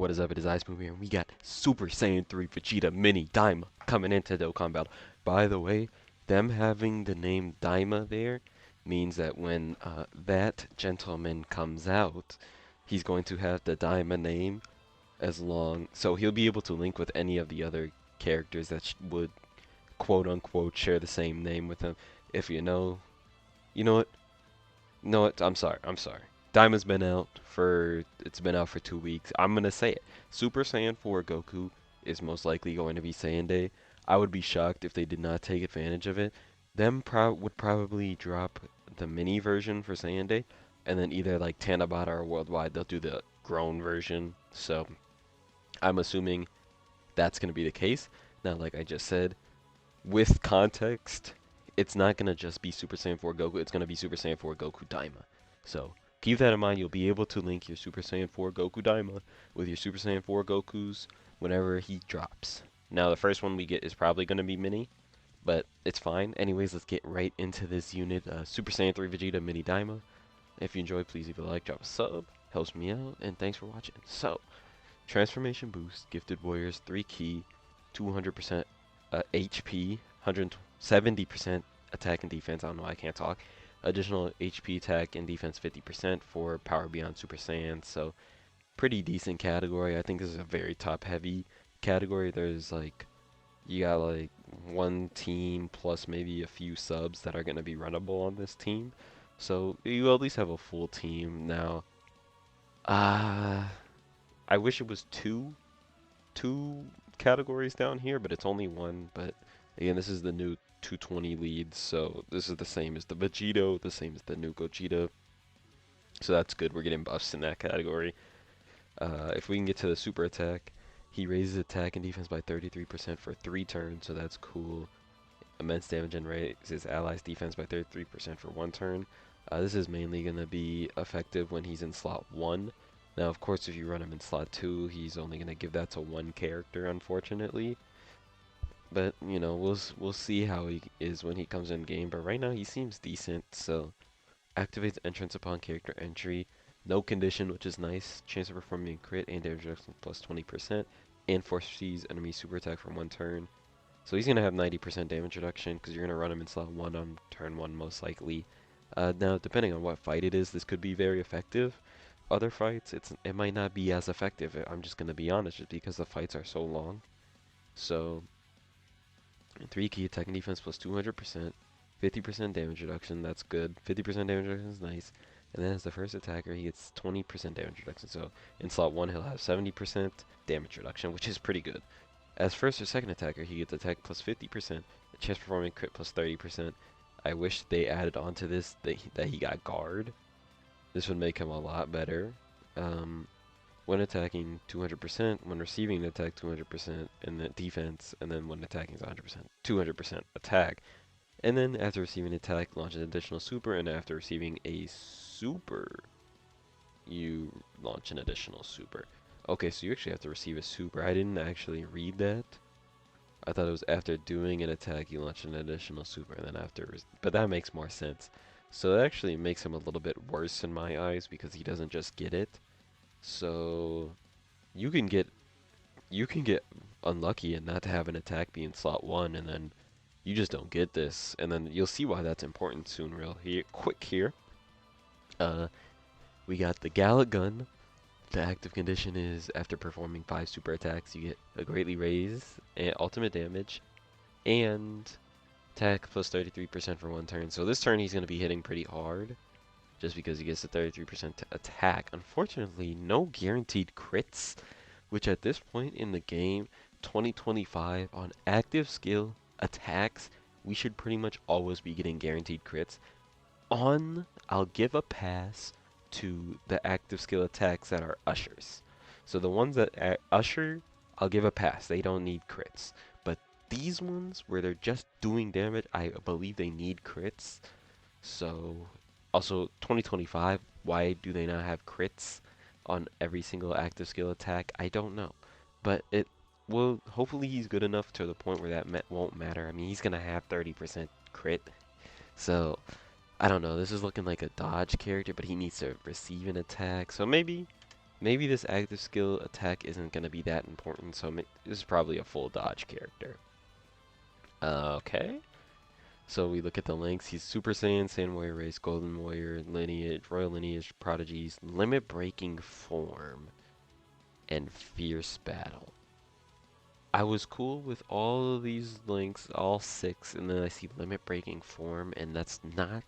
what is up? It is Ice Moon here, and we got Super Saiyan 3 Vegeta Mini DAIMA coming into Dokkan Battle. By the way, them having the name DAIMA there means that when that gentleman comes out, he's going to have the DAIMA name so he'll be able to link with any of the other characters that would quote unquote share the same name with him. If you know what? No, I'm sorry. Diamond's been out it's been out for 2 weeks. I'm gonna say it. Super Saiyan 4 Goku is most likely going to be Saiyan Day. I would be shocked if they did not take advantage of it. Would probably drop the mini version for Saiyan Day, and then either like Tanabata or Worldwide, they'll do the grown version. So I'm assuming that's gonna be the case. Now, like I just said, with context, it's not going to just be Super Saiyan 4 Goku, it's going to be Super Saiyan 4 Goku Daima. So, keep that in mind. You'll be able to link your Super Saiyan 4 Goku Daima with your Super Saiyan 4 Gokus whenever he drops. Now, the first one we get is probably going to be Mini, but it's fine. Anyways, let's get right into this unit. Super Saiyan 3 Vegeta Mini Daima. If you enjoyed, please leave a like, drop a sub. Helps me out, and thanks for watching. So, Transformation Boost, Gifted Warriors, 3 Key, 200% HP, 170% attack and defense. I don't know, I can't talk. Additional HP, attack, and defense 50% for Power Beyond Super Saiyan. So, pretty decent category. I think this is a very top-heavy category. You got like one team plus maybe a few subs that are going to be runnable on this team. So, you at least have a full team now. I wish it was two categories down here, but it's only one. But again, this is the new 220 leads, so this is the same as the Vegito, the same as the new Gogeta. So that's good. We're getting buffs in that category. If we can get to the super attack, he raises attack and defense by 33% for 3 turns, so that's cool. Immense damage and raises allies defense by 33% for 1 turn. This is mainly going to be effective when he's in slot 1. Now, of course, if you run him in slot 2, he's only going to give that to 1 character, unfortunately. But, you know, we'll see how he is when he comes in game. But right now, he seems decent, so activates entrance upon character entry. No condition, which is nice. Chance of performing crit and damage reduction plus 20%. And foresees enemy super attack for 1 turn. So he's going to have 90% damage reduction because you're going to run him in slot 1 on turn 1 most likely. Now, depending on what fight it is, this could be very effective. Other fights, it might not be as effective. I'm just going to be honest, just because the fights are so long. So, 3 key attack and defense plus 200%, 50% damage reduction, that's good. 50% damage reduction is nice. And then as the first attacker, he gets 20% damage reduction. So, in slot 1, he'll have 70% damage reduction, which is pretty good. As first or second attacker, he gets attack plus 50%, chance performing crit plus 30%. I wish they added on to this that he got guard. This would make him a lot better. When attacking, 200%. When receiving an attack, 200%. And then defense. And then when attacking is 100%. 200% attack. And then after receiving an attack, launch an additional super. And after receiving a super, you launch an additional super. Okay, so you actually have to receive a super. I didn't actually read that. I thought it was after doing an attack, you launch an additional super. And then after, but that makes more sense. So that actually makes him a little bit worse in my eyes because he doesn't just get it. So you can get unlucky and not to have an attack be in slot 1, and then you just don't get this. And then you'll see why that's important soon. Quick here. We got the Gallic Gun. The active condition is after performing 5 super attacks, you get a greatly raised ultimate damage and attack plus 33% for 1 turn. So this turn he's going to be hitting pretty hard just because he gets a 33% attack. Unfortunately, no guaranteed crits, which at this point in the game, 2025, on active skill attacks, we should pretty much always be getting guaranteed crits. I'll give a pass to the active skill attacks that are ushers. So the ones that usher, I'll give a pass. They don't need crits. These ones where they're just doing damage, I believe they need crits. So, also 2025, why do they not have crits on every single active skill attack? I don't know. But hopefully he's good enough to the point where that won't matter. I mean, he's going to have 30% crit. So, I don't know. This is looking like a dodge character, but he needs to receive an attack. So maybe maybe this active skill attack isn't going to be that important, so this is probably a full dodge character. Okay. So we look at the links. He's Super Saiyan, Saiyan Warrior Race, Golden Warrior, Lineage, Royal Lineage, Prodigies, Limit Breaking Form, and Fierce Battle. I was cool with all of these links, all 6, and then I see Limit Breaking Form, and that's not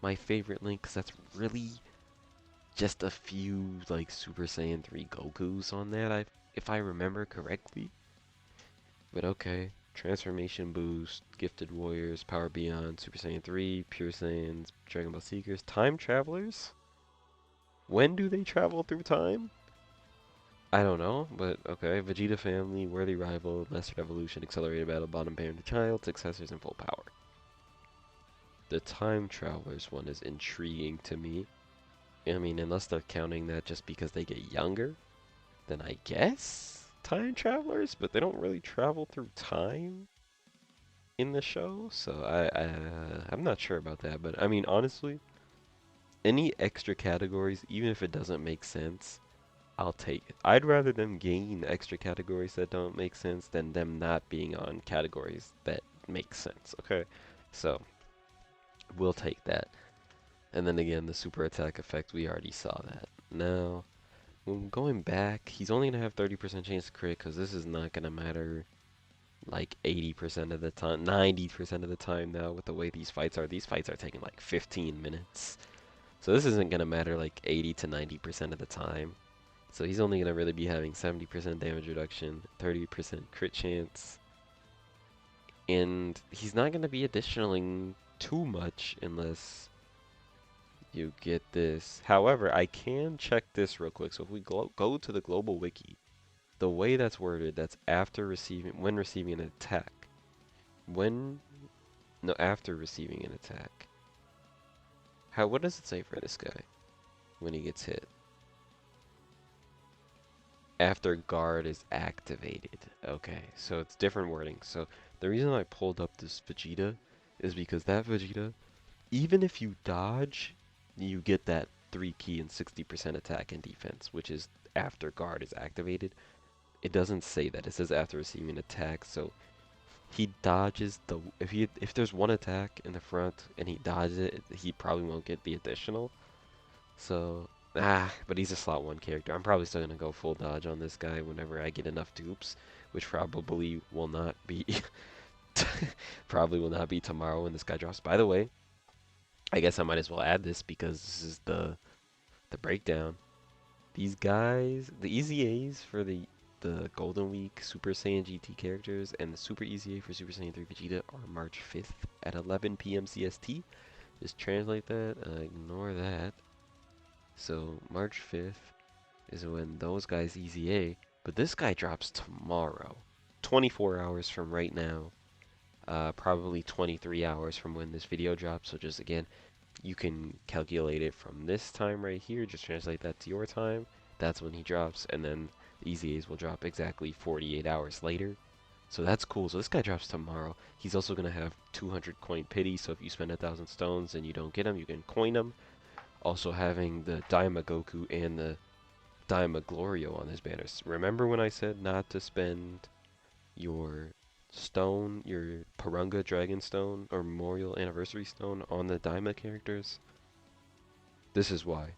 my favorite link, because that's really just a few, like, Super Saiyan 3 Gokus on that, if I remember correctly. But okay. Transformation Boost, Gifted Warriors, Power Beyond, Super Saiyan 3, Pure Saiyans, Dragon Ball Seekers, Time Travelers? When do they travel through time? I don't know, but okay. Vegeta Family, Worthy Rival, Mastered Evolution, Accelerated Battle, Bottom Parent to Child, Successors in Full Power. The Time Travelers one is intriguing to me. I mean, unless they're counting that just because they get younger, then I guess time travelers, but they don't really travel through time in the show, so I'm not sure about that. But I mean, honestly, any extra categories, even if it doesn't make sense, I'll take it. I'd rather them gain extra categories that don't make sense than them not being on categories that make sense. Okay, so we'll take that. And then again, the super attack effect, we already saw that. Now, when going back, he's only gonna have 30% chance to crit because this is not gonna matter like 80% of the time, 90% of the time now with the way these fights are. These fights are taking like 15 minutes. So this isn't going to matter like 80 to 90% of the time. So he's only going to really be having 70% damage reduction, 30% crit chance. And he's not going to be additionaling too much unless you get this. However, I can check this real quick. So if we go to the global wiki, the way that's worded, that's after receiving, when receiving an attack. After receiving an attack. What does it say for this guy when he gets hit? After guard is activated. Okay, so it's different wording. So the reason I pulled up this Vegeta is because that Vegeta, even if you dodge, you get that 3 key and 60% attack and defense, which is after guard is activated. It doesn't say that. It says after receiving an attack, so he dodges the if there's one attack in the front and he dodges it, he probably won't get the additional. So but he's a slot 1 character. I'm probably still gonna go full dodge on this guy whenever I get enough dupes, which probably will not be probably will not be tomorrow when this guy drops. By the way, I guess I might as well add this because this is the breakdown. These guys, the Easy A's for the Golden Week Super Saiyan GT characters and the Super Easy A for Super Saiyan 3 Vegeta are March 5th at 11 p.m. CST. Just translate that, ignore that. So March 5th is when those guys Easy A, but this guy drops tomorrow, 24 hours from right now, probably 23 hours from when this video drops. So just again, you can calculate it from this time right here, just translate that to your time. That's when he drops, and then the Easy A's will drop exactly 48 hours later. So that's cool. So this guy drops tomorrow. He's also going to have 200 coin pity, so if you spend 1,000 stones and you don't get him, you can coin him. Also having the Daima Goku and the Daima Glorio on his banners. Remember when I said not to spend your stone, your Parunga Dragon Stone or Memorial Anniversary Stone on the Daima characters? This is why.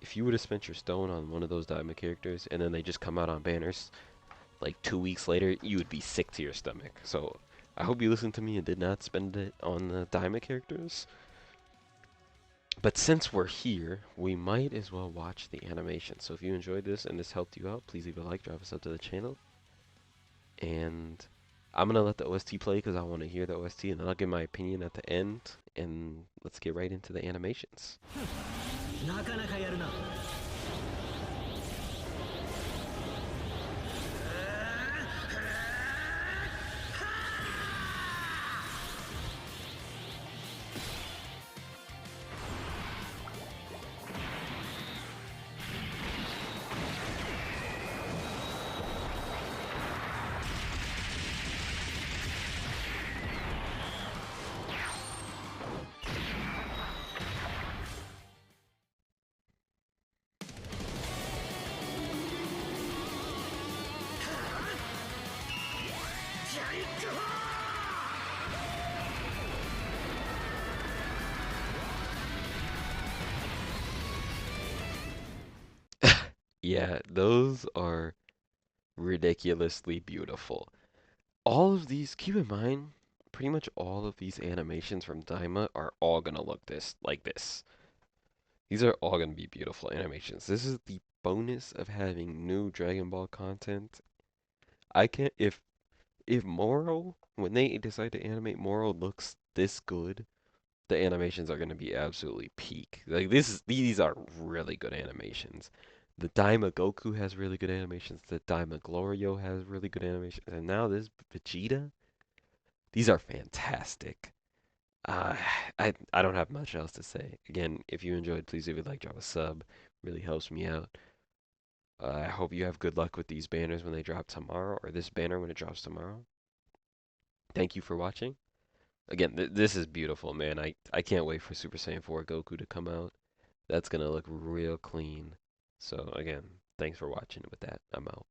If you would have spent your stone on one of those Daima characters and then they just come out on banners like 2 weeks later, you would be sick to your stomach. So I hope you listened to me and did not spend it on the Daima characters. But since we're here, we might as well watch the animation. So if you enjoyed this and this helped you out, please leave a like, drop a sub to the channel. And I'm going to let the OST play because I want to hear the OST, and then I'll give my opinion at the end. And let's get right into the animations. Yeah, those are ridiculously beautiful. All of these, keep in mind, pretty much all of these animations from Daima are all gonna look this like this. These are all gonna be beautiful animations. This is the bonus of having new Dragon Ball content. I can't if Moro, when they decide to animate Moro looks this good, the animations are gonna be absolutely peak. Like these are really good animations. The Daima Goku has really good animations. The Daima Glorio has really good animations. And now this Vegeta, these are fantastic. Uh, I don't have much else to say. Again, if you enjoyed, please leave a like, drop a sub. Really helps me out. I hope you have good luck with these banners when they drop tomorrow, or this banner when it drops tomorrow. Thank you for watching. Again, this is beautiful, man. I can't wait for Super Saiyan 4 Goku to come out. That's gonna look real clean. So again, thanks for watching. With that, I'm out.